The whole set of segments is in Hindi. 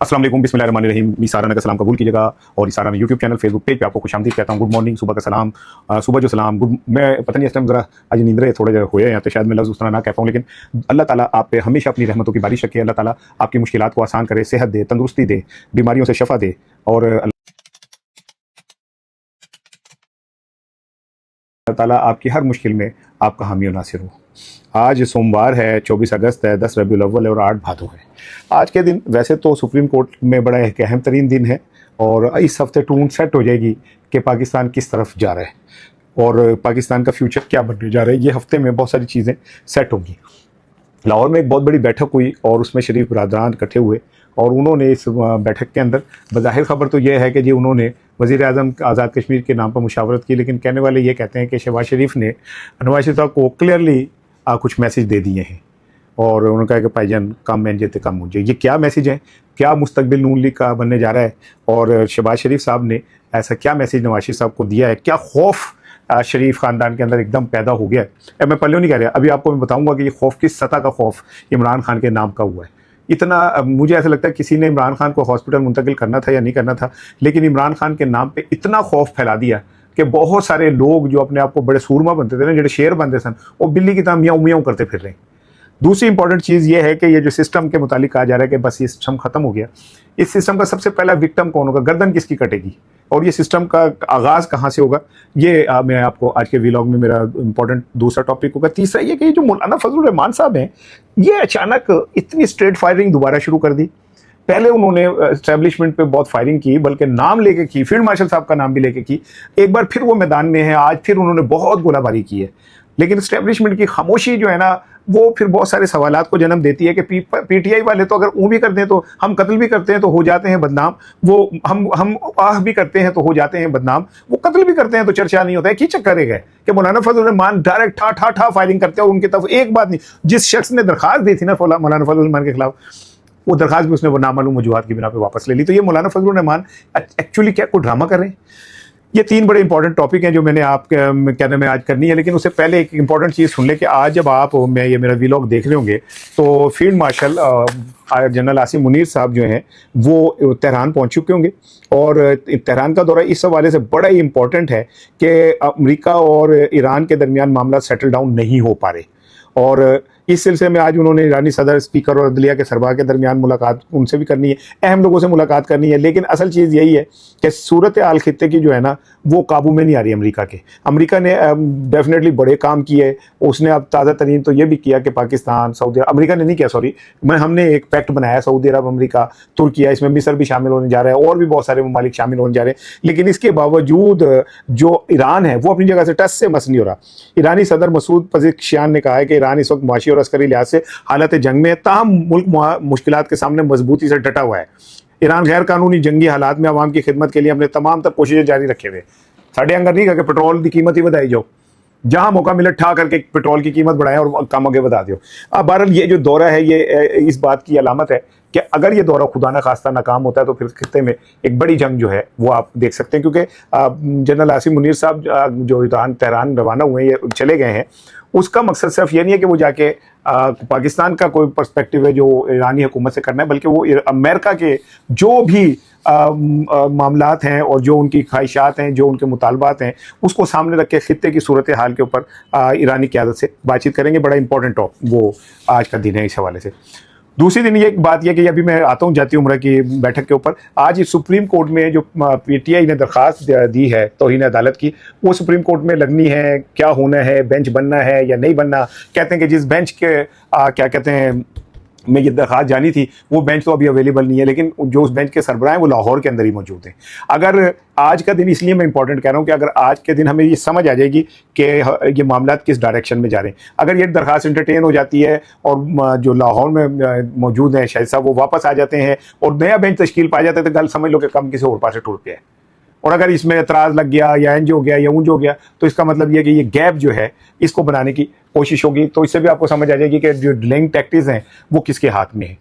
अस्सलाम वालेकुम, बिस्मिल्लाहिर्रहमानिर्रहीम। इसाराना का सलाम कबूल कीजिएगा और इसाराना यूट्यूब चैनल फेसबुक पेज पे आपको खुशामदीद कहता हूँ। गुड मॉर्निंग, सुबह का सलाम, सुबह जो सलाम गुड। मैं पता नहीं इस टाइम ज़रा आज नींद थोड़े जरा हुए हैं तो शायद मैं लफ्ज़ उस तरह ना कह पाऊँ, लेकिन अल्लाह ताला आप पे हमेशा अपनी रहमतों की बारिश रखे। अल्लाह ताला आपकी मुश्किलात को आसान करे, सेहत दे, तंदुरुस्ती दे, बीमारियों से शफा दे और अल्लाह ताला आपकी हर मुश्किल में आपका हामी और नासिर हो। आज सोमवार है, 24 अगस्त है, 10 रबीउल अव्वल है और 8 भादो है। आज के दिन वैसे तो सुप्रीम कोर्ट में बड़ा एक अहम तरीन दिन है और इस हफ्ते टून सेट हो जाएगी कि पाकिस्तान किस तरफ जा रहा है और पाकिस्तान का फ्यूचर क्या बनने जा रहा है। ये हफ्ते में बहुत सारी चीज़ें सेट होंगी। लाहौर में एक बहुत बड़ी बैठक हुई और उसमें शरीफ बरादरान इकट्ठे हुए और उन्होंने इस बैठक के अंदर बज़ाहिर ख़बर तो यह है कि जी उन्होंने वज़ीर-ए-आज़म आज़ाद कश्मीर के नाम पर मुशावरत की, लेकिन कहने वाले ये कहते हैं कि शहबाज शरीफ ने नवाज शरीफ साहब को क्लियरली कुछ मैसेज दे दिए हैं और उन्होंने कहा कि भाईजान कम में जेते कम मुझे। ये क्या मैसेज है, क्या मुस्तकबिल नून लीग का बनने जा रहा है और शहबाज शरीफ साहब ने ऐसा क्या मैसेज नवाज शरीफ साहब को दिया है, क्या खौफ शरीफ ख़ानदान के अंदर एकदम पैदा हो गया है। मैं पहले नहीं कह रहा, अभी आपको मैं बताऊंगा कि ये खौफ किस सतह का खौफ इमरान खान के नाम का हुआ है। इतना मुझे ऐसा लगता है किसी ने इमरान खान को हॉस्पिटल मुंतकिल करना था या नहीं करना था, लेकिन इमरान खान के नाम पे इतना खौफ फैला दिया कि बहुत सारे लोग जो अपने आप को बड़े सूरमा बनते थे ना, जो शेर बनते सन, वो बिल्ली की तरह मियाँ मियाँ करते फिर रहे हैं। दूसरी इंपॉर्टेंट चीज़ ये है कि ये जो सिस्टम के मुतालिक कहा जा रहा है कि बस ये सिस्टम ख़त्म हो गया, इस सिस्टम का सबसे पहला विक्टिम कौन होगा, गर्दन किसकी कटेगी और ये सिस्टम का आगाज़ कहाँ से होगा, ये मैं आपको आज के व्लॉग में मेरा इंपॉर्टेंट दूसरा टॉपिक होगा। तीसरा ये कि जो मौलाना फजलुर रहमान साहब हैं, ये अचानक इतनी स्ट्रेट फायरिंग दोबारा शुरू कर दी। पहले उन्होंने एस्टेब्लिशमेंट पे बहुत फायरिंग की, बल्कि नाम लेके की, फील्ड मार्शल साहब का नाम भी लेके की। एक बार फिर वो मैदान में है, आज फिर उन्होंने बहुत गोलाबारी की है, लेकिन एस्टेब्लिशमेंट की खामोशी जो है ना, वो फिर बहुत सारे सवालात को जन्म देती है कि पीटीआई वाले तो अगर ऊँ भी कर दें तो हम कत्ल भी करते हैं तो हो जाते हैं बदनाम, वो हम आह भी करते हैं तो हो जाते हैं बदनाम, वो कत्ल भी करते हैं तो चर्चा नहीं होता है। की चक्कर है कि मौलाना फजलुर रहमान डायरेक्ट ठा ठा ठा फायरिंग करते हैं और उनकी तरफ एक बात नहीं। जिस शख्स ने दरखास्त दी थी ना मौलाना फजलुर रहमान के खिलाफ, वो दरखास्त भी उसने वो नामालूम वजूहात की बिना पे वापस ले ली। तो ये मौलाना फजलुर रहमान एक्चुअली क्या कोई ड्रामा कर रहे हैं। ये तीन बड़े इंपॉर्टेंट टॉपिक हैं जो मैंने आप कहने में आज करनी है, लेकिन उससे पहले एक इंपॉर्टेंट चीज़ सुन ले कि आज जब आप मैं ये मेरा व्लॉग देख रहे होंगे तो field marshal general Asim Munir साहब जो हैं वो तेहरान पहुंच चुके होंगे और तेहरान का दौरा इस हवाले से बड़ा ही इंपॉर्टेंट है कि अमेरिका और ईरान के दरमियान मामला सेटल डाउन नहीं हो पा रहे और इस सिलसिले में आज उन्होंने ईरानी सदर, स्पीकर और अदलिया के सरबराह के दरमियान मुलाकात उनसे भी करनी है, अहम लोगों से मुलाकात करनी है। लेकिन असल चीज़ यही है कि सूरत हाल खित्ते की जो है ना, वो काबू में नहीं आ रही अमेरिका के। अमेरिका ने डेफिनेटली बड़े काम किए, उसने अब ताज़ा तरीन तो ये भी किया कि पाकिस्तान, सऊदी, अमेरिका ने नहीं किया सॉरी, हमने एक पैक्ट बनाया सऊदी अरब, अमेरिका, तुर्किया, इसमें मिस्र भी शामिल होने जा रहा है और भी बहुत सारे ममालिक शामिल होने जा रहे हैं। लेकिन इसके बावजूद जो ईरान है वो अपनी जगह से टस से मस नहीं हो रहा। ईरानी सदर मसूद पज़ेश्कियान ने कहा है कि ईरान इस वक्त मुआशी और अस्करी लिहाज से हालत जंग में, ताहम मुल्क मुश्किलात के सामने मजबूती से डटा हुआ है। ईरान गैर कानूनी जंगी हालात में आवाम की खिदमत के लिए अपने तमाम तर कोशिशें जारी रखे हुए। साढ़े अंगर नहीं कहा कि पेट्रोल की कीमत ही बढ़ाई जाओ, जहां मौका मिले ठा करके पेट्रोल की कीमत बढ़ाएं और कम आगे बढ़ा दो। अब बहरहाल ये जो दौरा है ये इस बात की अलामत है कि अगर ये दौरा खुदा न खास्ता नाकाम होता है तो फिर खित्ते में एक बड़ी जंग जो है वो आप देख सकते हैं, क्योंकि जनरल आसिम मुनीर साहब जो तेहरान रवाना हुए, ये चले गए हैं, उसका मकसद सिर्फ ये नहीं है कि वो जाके पाकिस्तान का कोई पर्सपेक्टिव है जो ईरानी हुकूमत से करना है, बल्कि वो अमेरिका के जो भी मामलात हैं और जो उनकी ख्वाहिशात हैं, जो उनके मुतालबात हैं, उसको सामने रख के खित्ते की सूरत हाल के ऊपर ईरानी क़यादत से बातचीत करेंगे। बड़ा इंपॉर्टेंट वो आज का दिन है इस हवाले से। दूसरी दिन ये बात यह कि अभी मैं आता हूँ जाती उम्र की बैठक के ऊपर। आज सुप्रीम कोर्ट में जो पीटीआई ने दरख्वास्त दी है तौहीन अदालत की, वो सुप्रीम कोर्ट में लगनी है, क्या होना है, बेंच बनना है या नहीं बनना। कहते हैं कि जिस बेंच के क्या कहते हैं में ये दरख्वास्त जानी थी वो बेंच तो अभी अवेलेबल नहीं है, लेकिन जो उस बेंच के सरबराह हैं वो लाहौर के अंदर ही मौजूद हैं। अगर आज का दिन, इसलिए मैं इंपॉर्टेंट कह रहा हूँ कि अगर आज के दिन हमें ये समझ आ जाएगी कि ये मामला किस डायरेक्शन में जा रहे हैं। अगर ये दरख्वास्त इंटरटेन हो जाती है और जो लाहौर में मौजूद हैं शाहिद साहब वो वापस आ जाते हैं और नया बेंच तश्कील पा जाते हैं, तो गल समझ लो कि कम किसी और पास से टूट गया है। और अगर इसमें एतराज़ लग गया या इंज हो गया या ऊंज हो गया तो इसका मतलब ये कि ये गैप जो है इसको बनाने की कोशिश होगी। तो इससे भी आपको समझ आ जाएगी कि जो डिलेइंग टैक्टिक्स हैं वो किसके हाथ में है।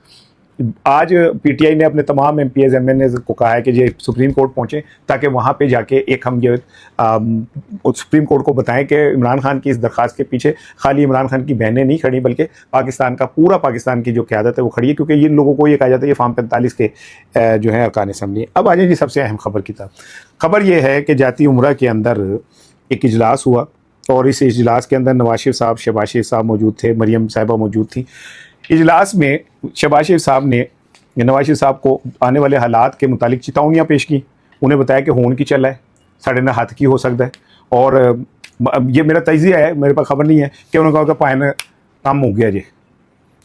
आज पीटीआई ने अपने तमाम एमपीएस एमएनए को कहा है कि ये सुप्रीम कोर्ट पहुंचे ताकि वहां पे जाके एक हम ये सुप्रीम कोर्ट को बताएं कि इमरान खान की इस दरख्वास्त के पीछे खाली इमरान खान की बहनें नहीं खड़ी बल्कि पाकिस्तान का पूरा पाकिस्तान की जो क़यादत है वो खड़ी है, क्योंकि इन लोगों को ये कहा जाता है ये फार्म 45 के जो है अरकान असम्बली। अब आ जाए जी सबसे अहम खबर की तरफ। खबर ये है कि जाती उम्रा के अंदर एक इजलास हुआ और इस इजलास के अंदर नवाज शरीफ साहब, शहबाज शरीफ साहब मौजूद थे, मरियम साहिबा मौजूद थी। इजलास में शहबाज शरीफ साहब ने नवाज शरीफ साहब को आने वाले हालात के मुतालिक चेतावनियाँ पेश की। उन्हें बताया कि होन की चला है, साढ़े ना हाथ की हो सकता है। और ये मेरा तजिया है, मेरे पास खबर नहीं है कि उन्होंने कहा कि पायन कम हो गया जी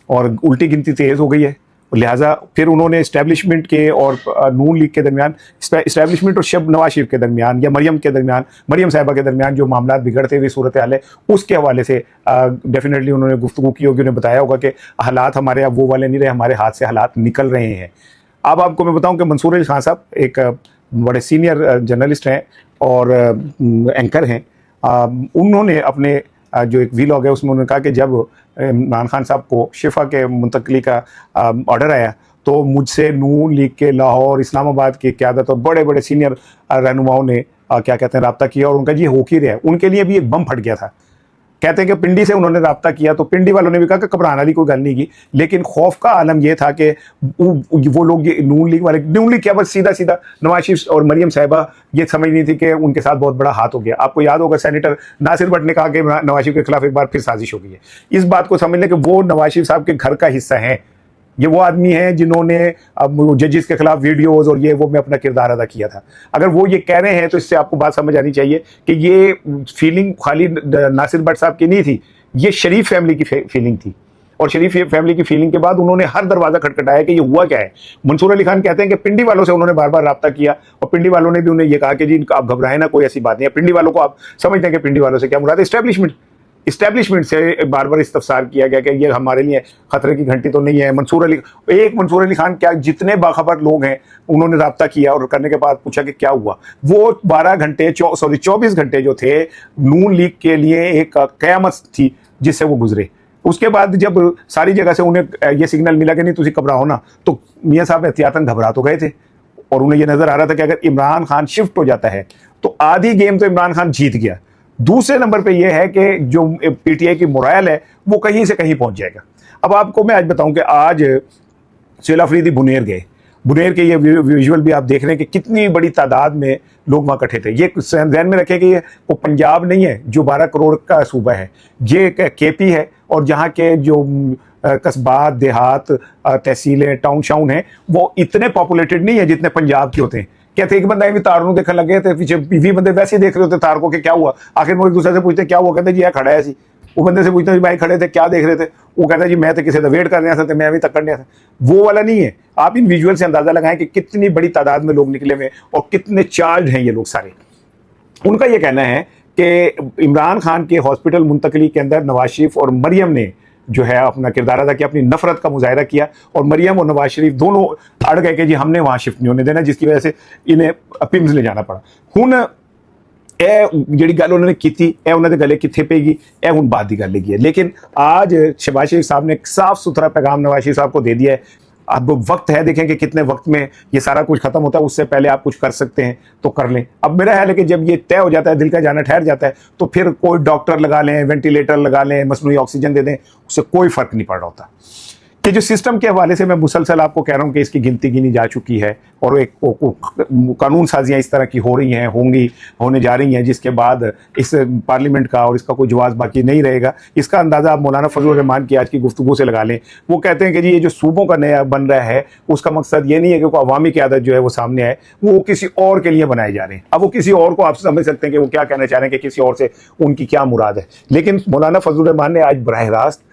और उल्टी गिनती तेज़ हो गई है। लिहाजा फिर उन्होंने इस्टेब्लिशमेंट के और नून लीग के दरमियान, इस्टेब्लिशमेंट और शब नवाज शरीफ के दरमियान या मरियम के दरमियान, मरियम साहिबा के दरमियान जो मामला बिगड़ते हुए सूरत हाल है उसके हवाले से डेफिनेटली उन्होंने गुफ्तगू की होगी। उन्हें बताया होगा कि हालात हमारे अब वो वाले नहीं रहे, हमारे हाथ से हालात निकल रहे हैं। अब आपको मैं बताऊं कि मंसूर अली खान साहब एक बड़े सीनियर जर्नलिस्ट हैं और एंकर हैं। उन्होंने अपने जो एक वीलॉग है उसमें उन्होंने कहा कि जब इमरान खान साहब को शिफा के मुंतकली का ऑर्डर आया तो मुझसे नून लीग के लाहौर, इस्लामाबाद की क़यादत और बड़े बड़े सीनियर रहनुमाओं ने क्या कहते हैं रब्ता किया और उनका ये हो ही रहा है। उनके लिए भी एक बम फट गया था। कहते हैं कि पिंडी से उन्होंने रब्ता किया तो पिंडी वालों ने भी कहा कि घबराने वाली कोई गल नहीं की, लेकिन खौफ का आलम यह था कि वो लोग ये नून लीग वाले, नून लीग क्या बस सीधा सीधा नवाज शरीफ और मरियम साहिबा ये समझ नहीं थी कि उनके साथ बहुत बड़ा हाथ हो गया। आपको याद होगा सेनेटर नासिर भट्ट ने कहा कि नवाज शरीफ के खिलाफ एक बार फिर साजिश हो गई है। इस बात को समझ लें कि वो नवाज शरीफ साहब के घर का हिस्सा है। ये वो आदमी हैं जिन्होंने अब जजेस के खिलाफ वीडियोस और ये वो में अपना किरदार अदा किया था। अगर वो ये कह रहे हैं तो इससे आपको बात समझ आनी चाहिए कि ये फीलिंग खाली नासिर भट्ट साहब की नहीं थी, ये शरीफ फैमिली की फीलिंग थी। और शरीफ फैमिली की फीलिंग के बाद उन्होंने हर दरवाजा खटखटाया कि ये हुआ क्या है। मंसूर अली खान कहते हैं कि पिंडी वालों से उन्होंने बार बार रब्ता किया और पिंडी वालों ने भी उन्हें ये कहा कि जी आप घबराएं ना, कोई ऐसी बात नहीं है। पिंडी वालों को आप समझते हैं कि पिंडी वालों से क्या मुराद है? इस्टेब्लिशमेंट से बार बार इस्तफसार किया गया कि ये हमारे लिए खतरे की घंटी तो नहीं है। मंसूर अली खान क्या, जितने बाखबर लोग हैं उन्होंने रब्ता किया और करने के बाद पूछा कि क्या हुआ। वो 24 घंटे जो थे नून लीग के लिए एक क़यामत थी जिससे वो गुजरे। उसके बाद जब सारी जगह से उन्हें ये सिग्नल मिला कि नहीं तुम घबराओ ना, तो मियाँ साहब एहतियातन घबरा तो गए थे और उन्हें यह नजर आ रहा था कि अगर इमरान खान शिफ्ट हो जाता है तो आधी गेम तो इमरान खान जीत गया। दूसरे नंबर पे ये है कि जो पीटीआई की मोराल है वो कहीं से कहीं पहुंच जाएगा। अब आपको मैं आज बताऊं कि आज शेल अफरीदी बुनेर गए। बुनेर के ये विजुअल भी आप देख रहे हैं कि कितनी बड़ी तादाद में लोग वहाँ इकट्ठे थे। ये ध्यान में रखें कि ये वो पंजाब नहीं है जो 12 करोड़ का सूबा है, ये केपी है और जहाँ के जो कस्बात, देहात, तहसीलें, टाउन शाउन हैं वो इतने पॉपुलेटेड नहीं है जितने पंजाब के होते हैं। कहते एक बंदा भी तार देखने लगे थे, पीछे 20 बंदे वैसे ही देख रहे होते तार को कि क्या हुआ। आखिर वो एक दूसरे से पूछते क्या हुआ, कहते जी यह खड़ा है सी। वो बंदे से पूछते भाई खड़े थे क्या देख रहे थे, वो कहता जी मैं तो किसी का वेट कर रहा था, मैं अभी तक करने था। वो वाला नहीं है। आप इन विजुअल से अंदाजा लगाएं कि कितनी बड़ी तादाद में लोग निकले हुए और कितने चार्ज हैं ये लोग सारे। उनका ये कहना है कि इमरान खान के हॉस्पिटल मुंतकली के अंदर नवाज शरीफ और मरियम ने जो है अपना किरदार अदा किया, अपनी नफरत का मुजाहिरा किया और मरियम और नवाज शरीफ दोनों अड़ गए कि जी हमने वहाँ शिफ्ट नहीं होने देना, जिसकी वजह से इन्हें पिम्स ले जाना पड़ा। हुन जी गल उन्होंने की उन्होंने गले कितने पेगी हूँ बात की गल लगी है। लेकिन आज शहबाज शरीफ साहब ने एक साफ सुथरा पैगाम नवाज शरीफ साहब को दे दिया है। अब वक्त है, देखें कि कितने वक्त में ये सारा कुछ खत्म होता है, उससे पहले आप कुछ कर सकते हैं तो कर लें। अब मेरा ख्याल है कि जब ये तय हो जाता है, दिल का जाना ठहर जाता है, तो फिर कोई डॉक्टर लगा लें, वेंटिलेटर लगा लें, मसनूई ऑक्सीजन दे दें, उससे कोई फर्क नहीं पड़ रहा होता। कि जो सिस्टम के हवाले से मैं मुसलसल आपको कह रहा हूँ कि इसकी गिनती गिनी जा चुकी है और एक कानून साजियाँ इस तरह की हो रही हैं, होने जा रही हैं, जिसके बाद इस पार्लियामेंट का और इसका कोई जवाब बाकी नहीं रहेगा। इसका अंदाज़ा आप मौलाना फजलुर रहमान की आज की गुफ्तगू से लगा लें। वो कहते हैं कि जी ये जो सूबों का नया बन रहा है उसका मकसद ये नहीं है कि अवामी क़यादत जो है वो सामने आए, वो किसी और के लिए बनाए जा रहे हैं। अब वो किसी और को आप समझ सकते हैं कि वो क्या कहना चाह रहे हैं कि किसी और से उनकी क्या मुराद है। लेकिन मौलाना फजलुर रहमान ने आज बराह रास्त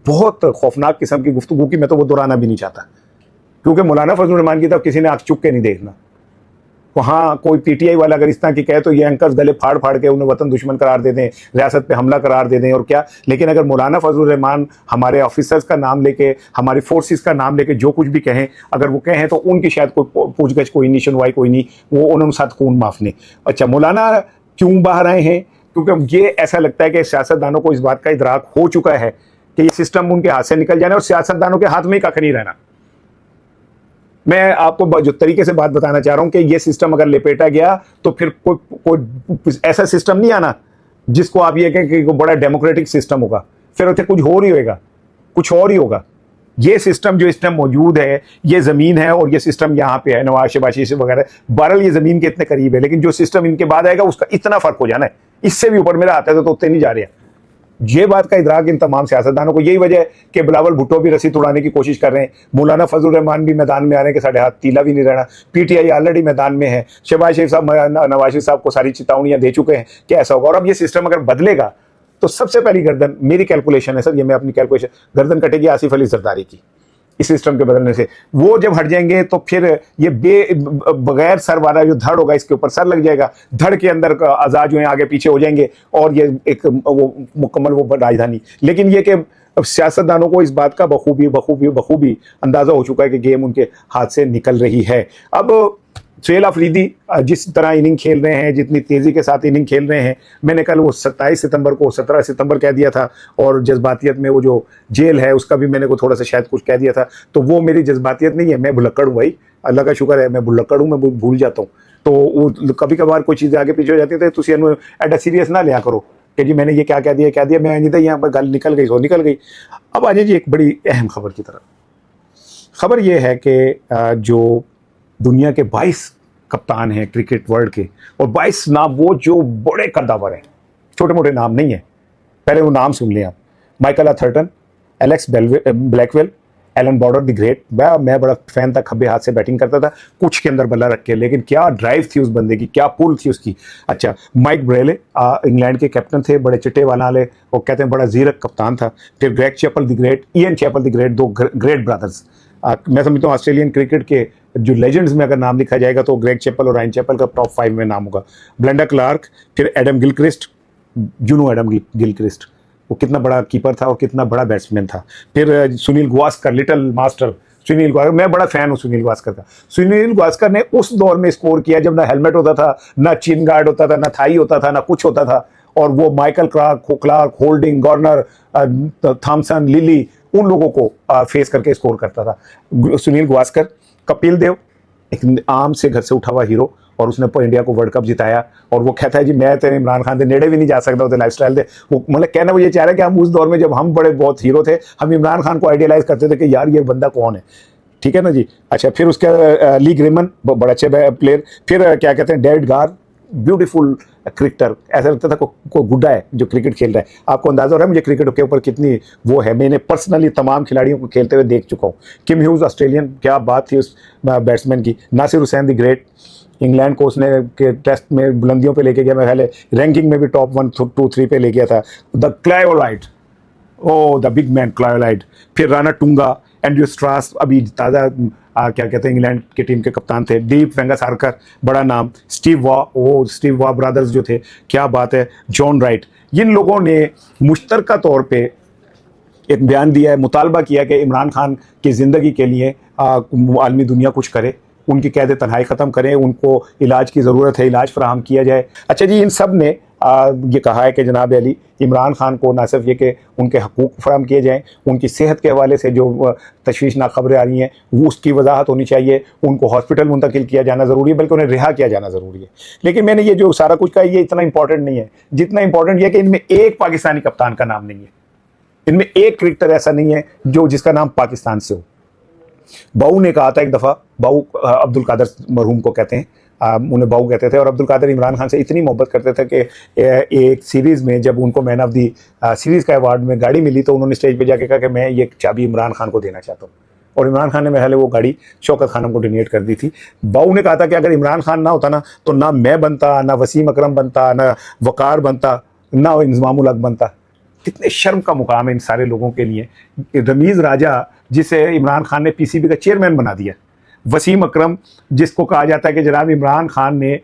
बहुत खौफनाक किस्म की गुफ्तगू की, मैं तो वो दोहराना भी नहीं चाहता, क्योंकि मौलाना फजलुर रहमान की तरफ किसी ने आंख चुप के नहीं देखना। वहाँ कोई पीटीआई वाला अगर इस तरह की कहे तो ये एंकर्स गले फाड़ फाड़ के उन्हें वतन दुश्मन करार दे दें, रियासत पे हमला करार दे दें और क्या। लेकिन अगर मौलाना फजलुर रहमान हमारे ऑफिसर्स का नाम लेके, हमारी फोर्सेस का नाम लेके जो कुछ भी कहें, अगर वो कहें तो उनकी शायद कोई पूछगछ कोई नहीं, सुनवाई कोई नहीं, वो उन्होंने साथ खून माफ नहीं। अच्छा, मौलाना क्यों बाहर आए हैं? क्योंकि ये ऐसा लगता है कि सियासतदानों को इस बात का इदराक हो चुका है कि ये सिस्टम उनके हाथ से निकल जाना और सियासतदानों के हाथ में ही कख नहीं रहना। मैं आपको जो तरीके से बात बताना चाह रहा हूं कि ये सिस्टम अगर लेपेटा गया तो फिर कोई ऐसा सिस्टम नहीं आना जिसको आप ये कहें कि बड़ा डेमोक्रेटिक सिस्टम होगा, फिर उसे कुछ और ही होगा, कुछ और ही होगा। ये सिस्टम जो इस टाइम मौजूद है, ये ज़मीन है और ये सिस्टम यहाँ पे है, नवाज शबाशी से वगैरह, बहरहाल ये ज़मीन के इतने करीब है, लेकिन जो सिस्टम इनके बाद आएगा उसका इतना फ़र्क हो जाना है, इससे भी ऊपर मेरा आता है तो उतने नहीं जा रहे हैं। ये बात का इदराक इन तमाम सियासतदानों को, यही वजह है कि बिलावल भुट्टो भी रस्सी तोड़ाने की कोशिश कर रहे हैं, मौलाना फजल रहमान भी मैदान में आ रहे हैं कि साढ़े हाथ तीला भी नहीं रहना, पीटीआई ऑलरेडी मैदान में है, शहबाज शरीफ साहब नवाज शरीफ साहब को सारी चेतावनियां दे चुके हैं कि ऐसा होगा। और अब ये सिस्टम अगर बदलेगा तो सबसे पहली गर्दन, मेरी कैलकुलेशन है सर, ये मैं अपनी कैलकुलेशन, गर्दन कटेगी आसिफ अली जरदारी की इस सिस्टम के बदलने से। वो जब हट जाएंगे तो फिर ये बगैर सर वाला जो धड़ होगा इसके ऊपर सर लग जाएगा, धड़ के अंदर आज़ाद जो है आगे पीछे हो जाएंगे और ये एक वो मुकम्मल वो राजधानी। लेकिन ये कि अब सियासतदानों को इस बात का बखूबी अंदाज़ा हो चुका है कि गेम उनके हाथ से निकल रही है। अब सुहेल अफरीदी जिस तरह इनिंग खेल रहे हैं, जितनी तेज़ी के साथ इनिंग खेल रहे हैं, मैंने कल वो 27 सितंबर को 17 सितंबर कह दिया था, और जज्बातियत में वो जो जेल है उसका भी मैंने को थोड़ा सा शायद कुछ कह दिया था, तो वो मेरी जज्बातियत नहीं है, मैं भुलक्कड़ हूँ भाई, अल्लाह का शुक्र है मैं भुलक्कड़ हूँ, मैं भूल जाता हूँ। तो वो कभी कभार कोई चीज़ें आगे पीछे हो जाती है तो तुम एडा सीरियस ना लिया करो कि जी मैंने ये क्या कह दिया, मैं नहीं था यहाँ पर गल निकल गई सो निकल गई। अब आ जाइए जी एक बड़ी अहम खबर की तरफ। खबर ये है कि जो दुनिया के 22 कप्तान हैं क्रिकेट वर्ल्ड के, और 22 नाम वो जो बड़े कद्दावर हैं, छोटे मोटे नाम नहीं है, पहले वो नाम सुन लें आप। Michael Atherton, Alex Blackwell, Allan Border the great, मैं बड़ा फैन था, खब्बे हाथ से बैटिंग करता था, कुछ के अंदर बल्ला रख के, लेकिन क्या ड्राइव थी उस बंदे की, क्या पुल थी उसकी। अच्छा, माइक ब्रेले इंग्लैंड के कैप्टन थे, बड़े चिट्टे वाले, वो कहते हैं बड़ा जीरक कप्तान था। फिर Greg Chappell the great, Ian Chappell the great, दो ग्रेट ब्रदर्स। मैं समझता हूँ ऑस्ट्रेलियन क्रिकेट के जो लेजेंड्स में अगर नाम लिखा जाएगा तो ग्रेग चैपल और रायन चैपल का टॉप 5 में नाम होगा। ब्लेंडा क्लार्क, फिर Adam Gilchrist, Juno Adam Gilchrist, वो कितना बड़ा कीपर था और कितना बड़ा बैट्समैन था। फिर सुनील गावस्कर, लिटिल मास्टर सुनील गावस्कर, मैं बड़ा फैन हूँ सुनील गावस्कर का। सुनील गावस्कर ने उस दौर में स्कोर किया जब ना हेलमेट होता था, ना चिन गार्ड होता था, ना थाई होता था, ना कुछ होता था, और वो Michael Clarke, Holding, Garner, Thomson, Lillee, उन लोगों को फेस करके स्कोर करता था सुनील गावस्कर। कपिल देव, एक आम से घर से उठा हुआ हीरो, और उसने इंडिया को वर्ल्ड कप जिताया, और वो कहता है जी मैं तेरे इमरान खान के नेड़े भी नहीं जा सकता, लाइफ स्टाइल दे। वो मतलब कहना वो ये चाह रहा है कि हम उस दौर में जब हम बड़े बहुत हीरो थे, हम इमरान खान को आइडियलाइज करते थे कि यार ये बंदा कौन है, ठीक है ना जी। अच्छा, फिर उसके ली ग्रिमन, बड़ा अच्छे प्लेयर। फिर क्या कहते हैं, डेविड गार, ब्यूटीफुल क्रिकेटर, ऐसा लगता था कोई गुड्डा है जो क्रिकेट खेल रहा है। आपको अंदाजा हो रहा है मुझे क्रिकेट के ऊपर कितनी वो है, मैंने पर्सनली तमाम खिलाड़ियों को खेलते हुए देख चुका हूँ। किम ह्यूज ऑस्ट्रेलियन, क्या बात थी उस बैट्समैन की। Nasser Hussain the great, England को उसने के टेस्ट में बुलंदियों पे लेके गया, मैं पहले रैंकिंग में भी टॉप 1, 2, 3 पे ले गया था। The Clive Lloyd, oh the big man Clive Lloyd. फिर राना टूंगा, एंड्रयू स्ट्रास, अभी ताज़ा क्या कहते हैं इंग्लैंड की टीम के कप्तान थे। डीप वेंगासारकर, बड़ा नाम। स्टीव वॉ ब्रदर्स जो थे, क्या बात है। जॉन राइट, इन लोगों ने मुश्तरका तौर पे एक बयान दिया है, मुतालबा किया कि इमरान खान की ज़िंदगी के लिए आलमी दुनिया कुछ करे, उनकी कैद तन्हाई ख़त्म करें, उनको इलाज की ज़रूरत है, इलाज फराहम किया जाए। अच्छा जी, इन सब ने ये कहा है कि जनाब अली, इमरान खान को ना सिर्फ ये कि उनके हकूक़ फराहम किए जाएँ, उनकी सेहत के हवाले से जो तशवीशनाक खबरें आ रही हैं वो उसकी वजाहत होनी चाहिए, उनको हॉस्पिटल मुंतकिल किया जाना ज़रूरी है, बल्कि उन्हें रिहा किया जाना ज़रूरी है। लेकिन मैंने ये जो सारा कुछ कहा ये इतना इंपॉर्टेंट नहीं है, जितना इंपॉर्टेंट ये कि इनमें एक पाकिस्तानी कप्तान का नाम नहीं है, इनमें एक क्रिकेटर ऐसा नहीं है जो जिसका नाम पाकिस्तान से हो। बाऊ ने कहा था एक दफ़ा, बाऊ अब्दुल कादर मरहूम को कहते हैं, उन्हें बाऊ कहते थे, और अब्दुल कादर इमरान खान से इतनी मोहब्बत करते थे कि एक सीरीज़ में जब उनको मैन ऑफ दी सीरीज़ का अवार्ड में गाड़ी मिली तो उन्होंने स्टेज पे जाके कहा कि मैं ये चाबी इमरान खान को देना चाहता हूँ, और इमरान खान ने पहले वो गाड़ी शौकत खानम को डोनेट कर दी थी। बाऊ ने कहा था कि अगर इमरान खान ना होता ना तो ना मैं बनता, ना वसीम अकरम बनता, ना वकार बनता, ना इंजमामुल हक बनता। कितने शर्म का मुकाम है इन सारे लोगों के लिए। रमीज़ राजा, जिसे इमरान खान ने पीसीबी का चेयरमैन बना दिया, वसीम अकरम, जिसको कहा जाता है कि जनाब इमरान खान ने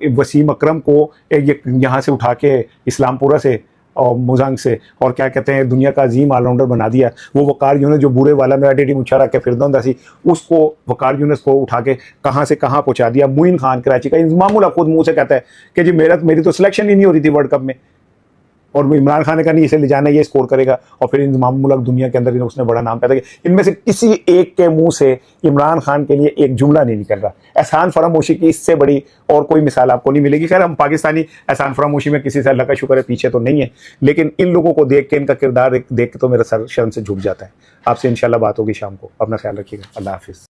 वसीम अकरम को यहाँ से उठा के इस्लामपुरा से और मुजांग से और क्या कहते हैं दुनिया का अजीम ऑलराउंडर बना दिया। वो वकार यूनुस जो बूढ़े वाला मेरा टेडी मुछा रख के फिरदा होंदा सी, उसको वकार यूनुस को उठा के कहाँ से कहाँ पहुँचा दिया। मुइन खान कराची का, इंजमामुल हक खुद मुँह से कहता है कि जी मेरी तो सिलेक्शन ही नहीं हो रही थी वर्ल्ड कप में। और इमरान खान ने कहा नहीं इसे ले जाना, ये स्कोर करेगा, और फिर इन तमाम मुल्क दुनिया के अंदर उसने बड़ा नाम पैदा किया। इनमें से किसी एक के मुंह से इमरान खान के लिए एक जुमला नहीं निकल रहा। एहसान फरामोशी की इससे बड़ी और कोई मिसाल आपको नहीं मिलेगी। खैर हम पाकिस्तानी एहसान फरामोशी में किसी से अल्लाह का शुक्र है पीछे तो नहीं है, लेकिन इन लोगों को देख के, इनका किरदार देख के तो मेरा सर शर्म से झुक जाता है। आपसे इंशाल्लाह बात होगी शाम को। अपना ख्याल रखिएगा। अल्लाह हाफिज़।